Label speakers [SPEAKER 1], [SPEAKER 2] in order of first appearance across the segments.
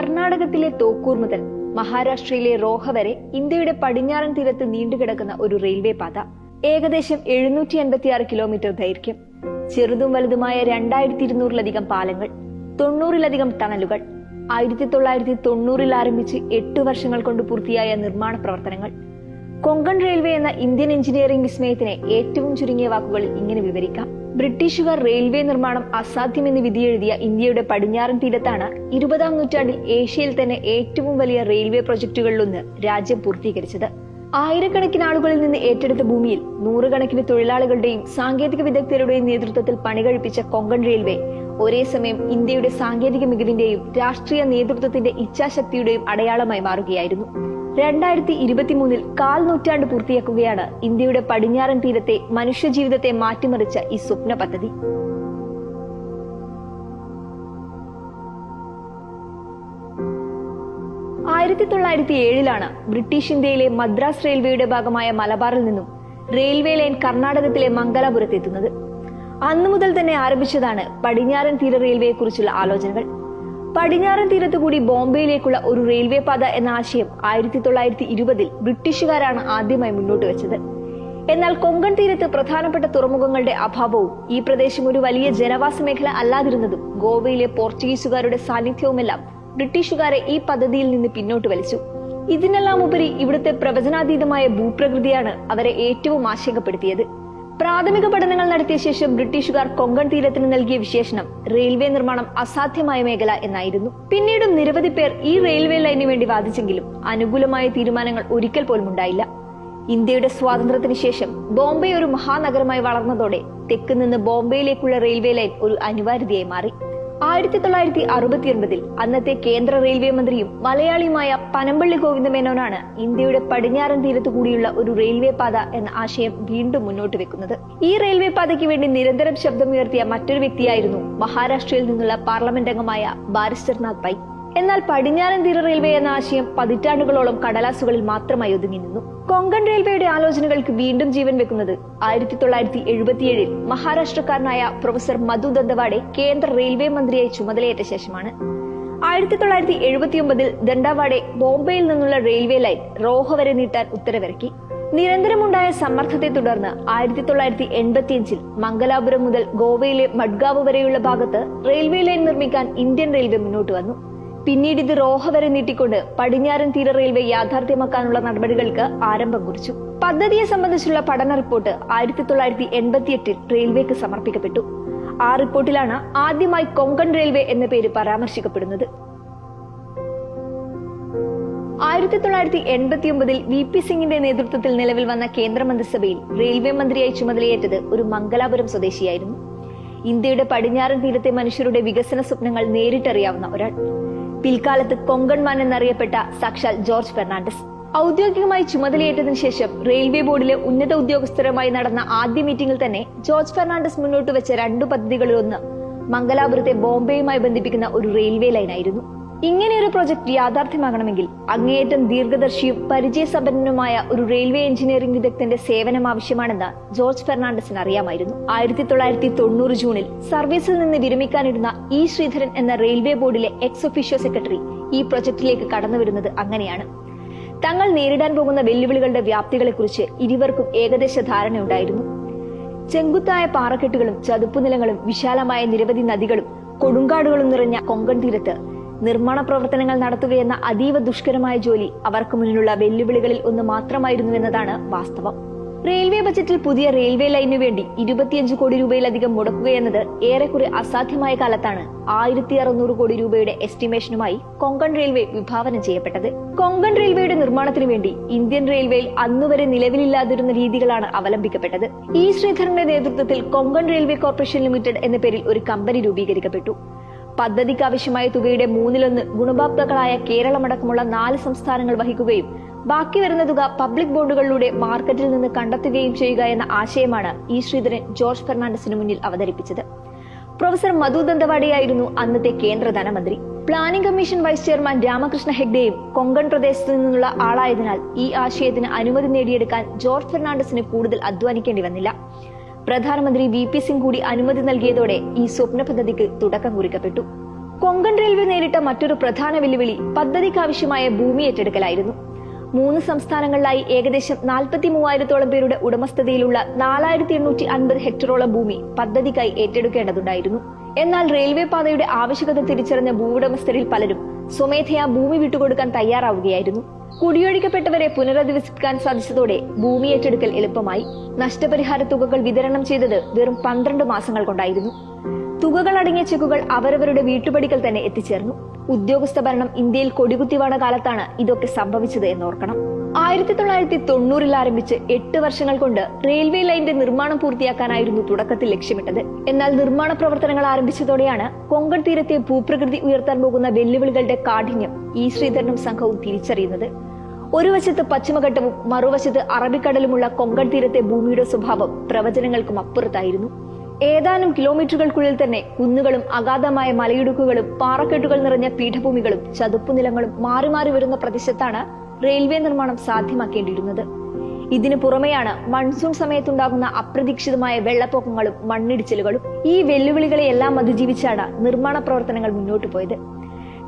[SPEAKER 1] കർണാടകത്തിലെ തോക്കൂർ മുതൽ മഹാരാഷ്ട്രയിലെ റോഹ വരെ ഇന്ത്യയുടെ പടിഞ്ഞാറൻ തീരത്ത് നീണ്ടുകിടക്കുന്ന ഒരു റെയിൽവേ പാത. ഏകദേശം 756 കിലോമീറ്റർ ദൈർഘ്യം, ചെറുതും വലുതുമായ 2200-ലധികം പാലങ്ങൾ, 90-ലധികം ടണലുകൾ, 1990-ൽ ആരംഭിച്ച് 8 വർഷങ്ങൾ കൊണ്ട് പൂർത്തിയായ നിർമ്മാണ പ്രവർത്തനങ്ങൾ. കൊങ്കൺ റെയിൽവേ എന്ന ഇന്ത്യൻ എഞ്ചിനീയറിംഗ് വിസ്മയത്തിനെ ഏറ്റവും ചുരുങ്ങിയ വാക്കുകളിൽ ഇങ്ങനെ വിവരിക്കാം: ബ്രിട്ടീഷുകാർ റെയിൽവേ നിർമ്മാണം അസാധ്യമെന്ന് വിധിയെഴുതിയ ഇന്ത്യയുടെ പടിഞ്ഞാറൻ തീരത്താണ് 20-ാം നൂറ്റാണ്ടിൽ ഏഷ്യയിൽ തന്നെ ഏറ്റവും വലിയ റെയിൽവേ പ്രൊജക്ടുകളിലൊന്ന് രാജ്യം പൂർത്തീകരിച്ചത്. ആയിരക്കണക്കിന് ആളുകളിൽ നിന്ന് ഏറ്റെടുത്ത ഭൂമിയിൽ നൂറുകണക്കിന് തൊഴിലാളികളുടെയും സാങ്കേതിക വിദഗ്ധരുടെയും നേതൃത്വത്തിൽ പണികഴിപ്പിച്ച കൊങ്കൺ റെയിൽവേ ഒരേ സമയം ഇന്ത്യയുടെ സാങ്കേതിക മികവിന്റെയും രാഷ്ട്രീയ നേതൃത്വത്തിന്റെ ഇച്ഛാശക്തിയുടെയും അടയാളമായി മാറുകയായിരുന്നു. 2023-ൽ 1/4 നൂറ്റാണ്ട് പൂർത്തിയാക്കുകയാണ് ഇന്ത്യയുടെ പടിഞ്ഞാറൻ തീരത്തെ മനുഷ്യജീവിതത്തെ മാറ്റിമറിച്ച ഈ സ്വപ്ന പദ്ധതി. ലാണ് ബ്രിട്ടീഷ് ഇന്ത്യയിലെ മദ്രാസ് റെയിൽവേയുടെ ഭാഗമായ മലബാറിൽ നിന്നും റെയിൽവേ ലൈൻ കർണാടകത്തിലെ മംഗലാപുരത്തെത്തുന്നത്. അന്നു മുതൽ തന്നെ ആരംഭിച്ചതാണ് പടിഞ്ഞാറൻ തീര റെയിൽവേയെ കുറിച്ചുള്ള ആലോചനകൾ. പടിഞ്ഞാറൻ തീരത്തുകൂടി ബോംബെയിലേക്കുള്ള ഒരു റെയിൽവേ പാത എന്ന ആശയം 1920-ൽ ബ്രിട്ടീഷുകാരാണ് ആദ്യമായി മുന്നോട്ട് വെച്ചത്. എന്നാൽ കൊങ്കൺ തീരത്ത് പ്രധാനപ്പെട്ട തുറമുഖങ്ങളുടെ അഭാവവും ഈ പ്രദേശം ഒരു വലിയ ജനവാസ മേഖല അല്ലാതിരുന്നതും ഗോവയിലെ പോർച്ചുഗീസുകാരുടെ സാന്നിധ്യവുമെല്ലാം ബ്രിട്ടീഷുകാരെ ഈ പദ്ധതിയിൽ നിന്ന് പിന്നോട്ട് വലിച്ചു. ഇതിനെല്ലാം ഉപരി ഇവിടുത്തെ പ്രവചനാതീതമായ ഭൂപ്രകൃതിയാണ് അവരെ ഏറ്റവും ആശങ്കപ്പെടുത്തിയത്. പ്രാഥമിക പഠനങ്ങൾ നടത്തിയ ശേഷം ബ്രിട്ടീഷുകാർ കൊങ്കൺ തീരത്തിന് നൽകിയ വിശേഷണം റെയിൽവേ നിർമ്മാണം അസാധ്യമായ മേഖല എന്നായിരുന്നു. പിന്നീടും നിരവധി പേർ ഈ റെയിൽവേ ലൈനു വേണ്ടി വാദിച്ചെങ്കിലും അനുകൂലമായ തീരുമാനങ്ങൾ ഒരിക്കൽ പോലും ഉണ്ടായില്ല. ഇന്ത്യയുടെ സ്വാതന്ത്ര്യത്തിന് ശേഷം ബോംബെ ഒരു മഹാനഗരമായി വളർന്നതോടെ തെക്ക് നിന്ന് ബോംബെയിലേക്കുള്ള റെയിൽവേ ലൈൻ ഒരു അനിവാര്യതയായി മാറി. 1969-ൽ അന്നത്തെ കേന്ദ്ര റെയിൽവേ മന്ത്രിയും മലയാളിയുമായ പനമ്പള്ളി ഗോവിന്ദമേനോനാണ് ഇന്ത്യയുടെ പടിഞ്ഞാറൻ തീരത്തു കൂടിയുള്ള ഒരു റെയിൽവേ പാത എന്ന ആശയം വീണ്ടും മുന്നോട്ട് വെക്കുന്നത്. ഈ റെയിൽവേ പാതയ്ക്ക് വേണ്ടി നിരന്തരം ശബ്ദമുയർത്തിയ മറ്റൊരു വ്യക്തിയായിരുന്നു മഹാരാഷ്ട്രയിൽ നിന്നുള്ള പാർലമെന്റ് അംഗമായ ബാരിസ്റ്റർ നാഥ് പൈ. എന്നാൽ പടിഞ്ഞാറൻ തീര റെയിൽവേ എന്ന ആശയം പതിറ്റാണ്ടുകളോളം കടലാസുകളിൽ മാത്രമായി ഒതുങ്ങി നിന്നു. കൊങ്കൺ റെയിൽവേയുടെ ആലോചനകൾക്ക് വീണ്ടും ജീവൻ വെക്കുന്നത് 1977-ൽ മഹാരാഷ്ട്രക്കാരനായ പ്രൊഫസർ മധു ദണ്ഡവാഡെ കേന്ദ്ര റെയിൽവേ മന്ത്രിയായി ചുമതലയേറ്റ ശേഷമാണ്. 1979-ൽ ദണ്ഡവാഡെ ബോംബെയിൽ നിന്നുള്ള റെയിൽവേ ലൈൻ റോഹ വരെ നീട്ടാൻ ഉത്തരവിറക്കി. നിരന്തരമുണ്ടായ സമ്മർദ്ദത്തെ തുടർന്ന് 1985-ൽ മംഗലാപുരം മുതൽ ഗോവയിലെ മഡ്ഗാവ് വരെയുള്ള ഭാഗത്ത് റെയിൽവേ ലൈൻ നിർമ്മിക്കാൻ ഇന്ത്യൻ റെയിൽവേ മുന്നോട്ട് വന്നു. പിന്നീട് ഇത് റോഹ വരെ നീട്ടിക്കൊണ്ട് പടിഞ്ഞാറൻ തീര റെയിൽവേ യാഥാർത്ഥ്യമാക്കാനുള്ള നടപടികൾക്ക് ആരംഭം കുറിച്ചു. പദ്ധതിയെ സംബന്ധിച്ചുള്ള പഠന റിപ്പോർട്ട് 1988-ൽ റെയിൽവേക്ക് സമർപ്പിക്കപ്പെട്ടു. ആ റിപ്പോർട്ടിലാണ് ആദ്യമായി കൊങ്കൺ റെയിൽവേ എന്ന പേര് പരാമർശിക്കപ്പെടുന്നത്. 1989-ൽ VP സിംഗിന്റെ നേതൃത്വത്തിൽ നിലവിൽ വന്ന കേന്ദ്രമന്ത്രിസഭയിൽ റെയിൽവേ മന്ത്രിയായി ചുമതലയേറ്റത് ഒരു മംഗലാപുരം സ്വദേശിയായിരുന്നു. ഇന്ത്യയുടെ പടിഞ്ഞാറൻ തീരത്തെ മനുഷ്യരുടെ വികസന സ്വപ്നങ്ങൾ നേരിട്ടറിയാവുന്ന ഒരാൾ. പിൽക്കാലത്ത് കൊങ്കൺ മാൻ എന്നറിയപ്പെട്ട സാക്ഷാൽ ജോർജ് ഫെർണാണ്ടസ്. ഔദ്യോഗികമായി ചുമതലയേറ്റതിനു ശേഷം റെയിൽവേ ബോർഡിലെ ഉന്നത ഉദ്യോഗസ്ഥരുമായി നടന്ന ആദ്യ മീറ്റിംഗിൽ തന്നെ ജോർജ് ഫെർണാണ്ടസ് മുന്നോട്ട് വെച്ച 2 പദ്ധതികളിലൊന്ന് മംഗലാപുരത്തെ ബോംബെയുമായി ബന്ധിപ്പിക്കുന്ന ഒരു റെയിൽവേ ലൈനായിരുന്നു. ഇങ്ങനെയൊരു പ്രൊജക്ട് യാഥാർത്ഥ്യമാകണമെങ്കിൽ അങ്ങേയറ്റം ദീർഘദർശിയും പരിചയസമ്പന്നനുമായ ഒരു റെയിൽവേ എഞ്ചിനീയറിംഗ് വിദഗ്ധന്റെ സേവനം ആവശ്യമാണെന്ന് ജോർജ് ഫെർണാണ്ടസിന് അറിയാമായിരുന്നു. 1990 ജൂണിൽ സർവീസിൽ നിന്ന് വിരമിക്കാനിരുന്ന ഇ ശ്രീധരൻ എന്ന റെയിൽവേ ബോർഡിലെ എക്സ് ഒഫീഷ്യോ സെക്രട്ടറി ഈ പ്രൊജക്ടിലേക്ക് കടന്നുവരുന്നത് അങ്ങനെയാണ്. തങ്ങൾ നേരിടാൻ പോകുന്ന വെല്ലുവിളികളുടെ വ്യാപ്തികളെക്കുറിച്ച് ഇരുവർക്കും ഏകദേശ ധാരണയുണ്ടായിരുന്നു. ചെങ്കുത്തായ പാറക്കെട്ടുകളും ചതുപ്പുനിലങ്ങളും വിശാലമായ നിരവധി നദികളും കൊടുങ്കാടുകളും നിറഞ്ഞ കൊങ്കൺ തീരത്ത് നിർമ്മാണ പ്രവർത്തനങ്ങൾ നടത്തുകയെന്ന അതീവ ദുഷ്കരമായ ജോലി അവർക്ക് മുന്നിലുള്ള വെല്ലുവിളികളിൽ ഒന്ന് മാത്രമായിരുന്നു എന്നതാണ് വാസ്തവം. റെയിൽവേ ബജറ്റിൽ പുതിയ റെയിൽവേ ലൈനു വേണ്ടി 25 കോടി രൂപയിലധികം മുടക്കുകയെന്നത് ഏറെക്കുറെ അസാധ്യമായ കാലത്താണ് 1600 കോടി രൂപയുടെ എസ്റ്റിമേഷനുമായി കൊങ്കൺ റെയിൽവേ വിഭാവനം ചെയ്യപ്പെട്ടത്. കൊങ്കൺ റെയിൽവേയുടെ നിർമ്മാണത്തിനു വേണ്ടി ഇന്ത്യൻ റെയിൽവേയിൽ അന്നുവരെ നിലവിലില്ലാതിരുന്ന രീതികളാണ് അവലംബിക്കപ്പെട്ടത്. ഇ ശ്രീധരന്റെ നേതൃത്വത്തിൽ കൊങ്കൺ റെയിൽവേ കോർപ്പറേഷൻ ലിമിറ്റഡ് എന്ന പേരിൽ ഒരു കമ്പനി രൂപീകരിക്കപ്പെട്ടു. പദ്ധതിക്ക് ആവശ്യമായ തുകയുടെ 1/3 ഗുണഭോക്താക്കളായ കേരളമടക്കമുള്ള 4 സംസ്ഥാനങ്ങൾ വഹിക്കുകയും ബാക്കി വരുന്ന തുക പബ്ലിക് ബോണ്ടുകളിലൂടെ മാർക്കറ്റിൽ നിന്ന് കണ്ടെത്തുകയും ചെയ്യുക എന്ന ആശയമാണ് ഇ ശ്രീധരൻ ജോർജ് ഫെർണാണ്ടസിന് മുന്നിൽ അവതരിപ്പിച്ചത്. പ്രൊഫസർ മധു ദണ്ഡവാഡെയായിരുന്നു അന്നത്തെ കേന്ദ്ര ധനമന്ത്രി. Planning commission vice chairman Ramakrishna ഹെഗ്ഡെയും കൊങ്കൺ പ്രദേശത്ത് നിന്നുള്ള ആളായതിനാൽ ഈ ആശയത്തിന് അനുമതി നേടിയെടുക്കാൻ ജോർജ് ഫെർണാണ്ടസിന് കൂടുതൽ അധ്വാനിക്കേണ്ടി വന്നില്ല. പ്രധാനമന്ത്രി VP സിംഗ് കൂടി അനുമതി നൽകിയതോടെ ഈ സ്വപ്ന പദ്ധതിക്ക് തുടക്കം കുറിക്കപ്പെട്ടു. കൊങ്കൺ റെയിൽവേ നേരിട്ട മറ്റൊരു പ്രധാന വെല്ലുവിളി പദ്ധതിക്കാവശ്യമായ ഭൂമി ഏറ്റെടുക്കലായിരുന്നു. 3 സംസ്ഥാനങ്ങളിലായി ഏകദേശം 43,000-ഓളം പേരുടെ ഉടമസ്ഥതയിലുള്ള 4,850 ഹെക്ടറോളം ഭൂമി പദ്ധതിക്കായി ഏറ്റെടുക്കേണ്ടതുണ്ടായിരുന്നു. എന്നാൽ റെയിൽവേ പാതയുടെ ആവശ്യകത തിരിച്ചറിഞ്ഞ ഭൂവുടമസ്ഥരിൽ പലരും സ്വമേധയാ ഭൂമി വിട്ടുകൊടുക്കാൻ തയ്യാറാവുകയായിരുന്നു. കുടിയൊഴിക്കപ്പെട്ടവരെ പുനരധിവസിപ്പിക്കാൻ സാധിച്ചതോടെ ഭൂമി ഏറ്റെടുക്കൽ എളുപ്പമായി. നഷ്ടപരിഹാര തുകകൾ വിതരണം ചെയ്തത് വെറും 12 മാസങ്ങൾ കൊണ്ടായിരുന്നു. തുകകൾ അടങ്ങിയ ചെക്കുകൾ അവരവരുടെ വീട്ടുപടിക്കൽ തന്നെ എത്തിച്ചേർന്നു. ഉദ്യോഗസ്ഥ ഭരണം ഇന്ത്യയിൽ കൊടികുത്തിവാണ കാലത്താണ് ഇതൊക്കെ സംഭവിച്ചത് എന്നോർക്കണം. 1990-ൽ ആരംഭിച്ച് 8 വർഷങ്ങൾ കൊണ്ട് റെയിൽവേ ലൈനിന്റെ നിർമ്മാണം പൂർത്തിയാക്കാനായിരുന്നു തുടക്കത്തിൽ ലക്ഷ്യമിട്ടത്. എന്നാൽ നിർമ്മാണ പ്രവർത്തനങ്ങൾ ആരംഭിച്ചതോടെയാണ് കൊങ്കൺ തീരത്തെ ഭൂപ്രകൃതി ഉയർത്താൻ പോകുന്ന വെല്ലുവിളികളുടെ കാഠിന്യം ഇ ശ്രീധരനും സംഘവും തിരിച്ചറിയുന്നത്. ഒരു വശത്ത് പശ്ചിമഘട്ടവും മറുവശത്ത് അറബിക്കടലുമുള്ള കൊങ്കൺ തീരത്തെ ഭൂമിയുടെ സ്വഭാവം പ്രവചനങ്ങൾക്കും അപ്പുറത്തായിരുന്നു. ഏതാനും കിലോമീറ്ററുകൾക്കുള്ളിൽ തന്നെ കുന്നുകളും അഗാധമായ മലയിടുക്കുകളും പാറക്കെട്ടുകൾ നിറഞ്ഞ പീഠഭൂമികളും ചതുപ്പുനിലങ്ങളും മാറി മാറി വരുന്ന പ്രദേശത്താണ് റെയിൽവേ നിർമ്മാണം സാധ്യമാക്കേണ്ടിയിരുന്നത്. ഇതിനു പുറമെയാണ് മൺസൂൺ സമയത്തുണ്ടാകുന്ന അപ്രതീക്ഷിതമായ വെള്ളപ്പൊക്കങ്ങളും മണ്ണിടിച്ചിലുകളും. ഈ വെല്ലുവിളികളെയെല്ലാം അതിജീവിച്ചാണ് നിർമ്മാണ പ്രവർത്തനങ്ങൾ മുന്നോട്ടു പോയത്.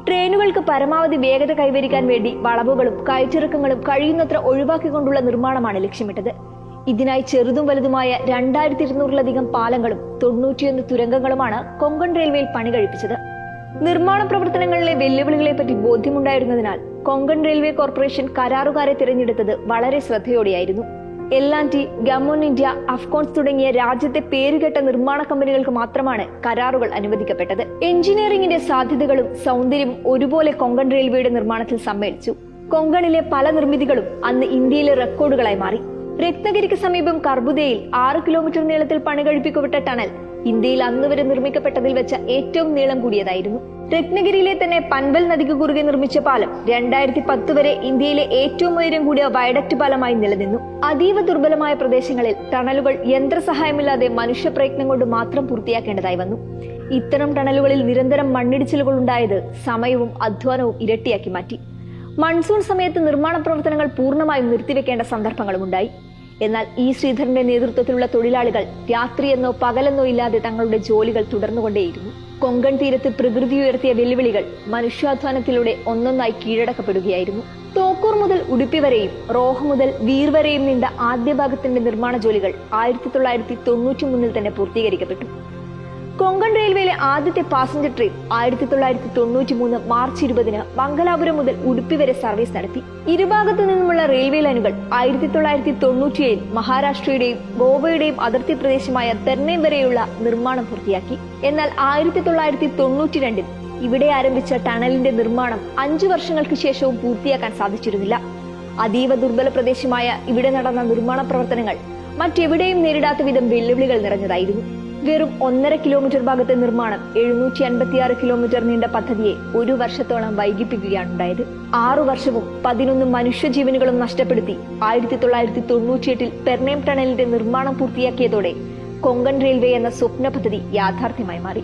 [SPEAKER 1] ട്രെയിനുകൾക്ക് പരമാവധി വേഗത കൈവരിക്കാൻ വേണ്ടി വളവുകളും കയറ്റിറക്കങ്ങളും കഴിയുന്നത്ര ഒഴിവാക്കിക്കൊണ്ടുള്ള നിർമ്മാണമാണ് ലക്ഷ്യമിട്ടത്. ഇതിനായി ചെറുതും വലുതുമായ 2200-ലധികം പാലങ്ങളും 91 തുരങ്കങ്ങളുമാണ് കൊങ്കൺ റെയിൽവേയിൽ പണി കഴിപ്പിച്ചത്. നിർമ്മാണ പ്രവർത്തനങ്ങളിലെ വെല്ലുവിളികളെപ്പറ്റി ബോധ്യമുണ്ടായിരുന്നതിനാൽ കൊങ്കൺ റെയിൽവേ കോർപ്പറേഷൻ കരാറുകാരെ തിരഞ്ഞെടുത്തത് വളരെ ശ്രദ്ധയോടെയായിരുന്നു. L&T, ഗമോൺ ഇന്ത്യ, അഫ്കോൺസ് തുടങ്ങിയ രാജ്യത്തെ പേരുകെട്ട നിർമ്മാണ കമ്പനികൾക്ക് മാത്രമാണ് കരാറുകൾ അനുവദിക്കപ്പെട്ടത്. എഞ്ചിനീയറിംഗിന്റെ സാധ്യതകളും സൗന്ദര്യവും ഒരുപോലെ കൊങ്കൺ റെയിൽവേയുടെ നിർമ്മാണത്തിൽ സമ്മേളിച്ചു. കൊങ്കണിലെ പല നിർമ്മിതികളും അന്ന് ഇന്ത്യയിലെ റെക്കോർഡുകളായി മാറി. രത്നഗിരിക്ക് സമീപം കർബുദയിൽ 6 കിലോമീറ്റർ നീളത്തിൽ പണി കഴിപ്പിക്കപ്പെട്ട ടണൽ ഇന്ത്യയിൽ അന്നുവരെ നിർമ്മിക്കപ്പെട്ടതിൽ വെച്ച ഏറ്റവും നീളം കൂടിയതായിരുന്നു. രത്നഗിരിയിലെ തന്നെ പൻവൽ നദിക്ക് കുറുകെ നിർമ്മിച്ച പാലം 2010 വരെ ഇന്ത്യയിലെ ഏറ്റവും ഉയരം കൂടിയ വയഡക്ട് പാലമായി നിലനിന്നു. അതീവ ദുർബലമായ പ്രദേശങ്ങളിൽ ടണലുകൾ യന്ത്രസഹായമില്ലാതെ മനുഷ്യപ്രയത്നം കൊണ്ട് മാത്രം പൂർത്തിയാക്കേണ്ടതായി വന്നു. ഇത്തരം ടണലുകളിൽ നിരന്തരം മണ്ണിടിച്ചിലുകൾ ഉണ്ടായത് സമയവും അധ്വാനവും ഇരട്ടിയാക്കി മാറ്റി. മൺസൂൺ സമയത്ത് നിർമ്മാണ പ്രവർത്തനങ്ങൾ പൂർണ്ണമായും നിർത്തിവെക്കേണ്ട സന്ദർഭങ്ങളുമുണ്ടായി. എന്നാൽ ഇ ശ്രീധരന്റെ നേതൃത്വത്തിലുള്ള തൊഴിലാളികൾ രാത്രിയെന്നോ പകലെന്നോ ഇല്ലാതെ തങ്ങളുടെ ജോലികൾ തുടർന്നുകൊണ്ടേയിരുന്നു. കൊങ്കൺ തീരത്ത് പ്രകൃതി ഉയർത്തിയ വെല്ലുവിളികൾ മനുഷ്യാധ്വാനത്തിലൂടെ ഒന്നൊന്നായി കീഴടക്കപ്പെടുകയായിരുന്നു. തോക്കൂർ മുതൽ ഉടുപ്പി വരെയും റോഹ് മുതൽ വീർ വരെയും നീണ്ട ആദ്യ ഭാഗത്തിന്റെ നിർമ്മാണ ജോലികൾ 1993 തന്നെ പൂർത്തീകരിക്കപ്പെട്ടു. കൊങ്കൺ റെയിൽവേയിലെ ആദ്യത്തെ പാസഞ്ചർ ട്രെയിൻ 1993 മാർച്ച് 20-ന് മംഗലാപുരം മുതൽ ഉടുപ്പി വരെ സർവീസ് നടത്തി. ഇരുഭാഗത്തു നിന്നുമുള്ള റെയിൽവേ ലൈനുകൾ 1997-ൽ മഹാരാഷ്ട്രയുടെയും ഗോവയുടെയും അതിർത്തി പ്രദേശമായ തെർനേം വരെയുള്ള നിർമ്മാണം പൂർത്തിയാക്കി. എന്നാൽ 1992-ൽ ഇവിടെ ആരംഭിച്ച ടണലിന്റെ നിർമ്മാണം 5 വർഷങ്ങൾക്ക് ശേഷവും പൂർത്തിയാക്കാൻ സാധിച്ചിരുന്നില്ല. അതീവ ദുർബല പ്രദേശമായ ഇവിടെ നടന്ന നിർമ്മാണ പ്രവർത്തനങ്ങൾ മറ്റെവിടെയും നേരിടാത്ത വിധം വെല്ലുവിളികൾ നിറഞ്ഞതായിരുന്നു. വെറും 1.5 കിലോമീറ്റർ ഭാഗത്തെ നിർമ്മാണം 756 കിലോമീറ്റർ നീണ്ട പദ്ധതിയെ 1 വർഷത്തോളം വൈകിപ്പിക്കുകയാണ് ഉണ്ടായത്. 6 വർഷവും 11 മനുഷ്യജീവനുകളും നഷ്ടപ്പെടുത്തി 1998-ൽ പെർനേം ടണലിന്റെ നിർമ്മാണം പൂർത്തിയാക്കിയതോടെ കൊങ്കൺ റെയിൽവേ എന്ന സ്വപ്ന പദ്ധതി യാഥാർത്ഥ്യമായി മാറി.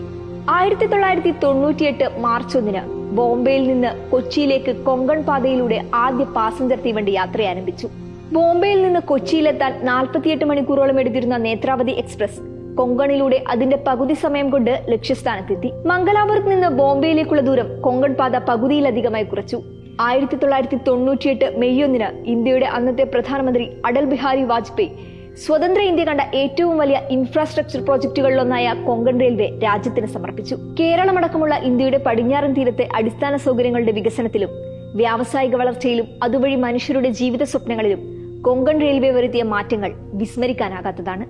[SPEAKER 1] 1998 മാർച്ച് 1-ന് ബോംബെയിൽ നിന്ന് കൊച്ചിയിലേക്ക് കൊങ്കൺ പാതയിലൂടെ ആദ്യ പാസഞ്ചർ തീവണ്ടി യാത്ര ആരംഭിച്ചു. ബോംബെയിൽ നിന്ന് കൊച്ചിയിലെത്താൻ 48 മണിക്കൂറോളം എടുത്തിരുന്ന നേത്രാവതി എക്സ്പ്രസ് കൊങ്കണിലൂടെ അതിന്റെ പകുതി സമയം കൊണ്ട് ലക്ഷ്യസ്ഥാനത്തെത്തി. മംഗലാപുരത്ത് നിന്ന് ബോംബെയിലേക്കുള്ള ദൂരം കൊങ്കൺ പാത പകുതിയിലധികമായി കുറച്ചു. 1998 മെയ് 1-ന് ഇന്ത്യയുടെ അന്നത്തെ പ്രധാനമന്ത്രി അടൽ ബിഹാരി വാജ്പേയി സ്വതന്ത്ര ഇന്ത്യ കണ്ട ഏറ്റവും വലിയ ഇൻഫ്രാസ്ട്രക്ചർ പ്രോജക്ടുകളിലൊന്നായ കൊങ്കൺ റെയിൽവേ രാജ്യത്തിന് സമർപ്പിച്ചു. കേരളമടക്കമുള്ള ഇന്ത്യയുടെ പടിഞ്ഞാറൻ തീരത്തെ അടിസ്ഥാന സൗകര്യങ്ങളുടെ വികസനത്തിലും വ്യാവസായിക വളർച്ചയിലും അതുവഴി മനുഷ്യരുടെ ജീവിത സ്വപ്നങ്ങളിലും കൊങ്കൺ റെയിൽവേ വരുത്തിയ മാറ്റങ്ങൾ വിസ്മരിക്കാനാകാത്തതാണ്.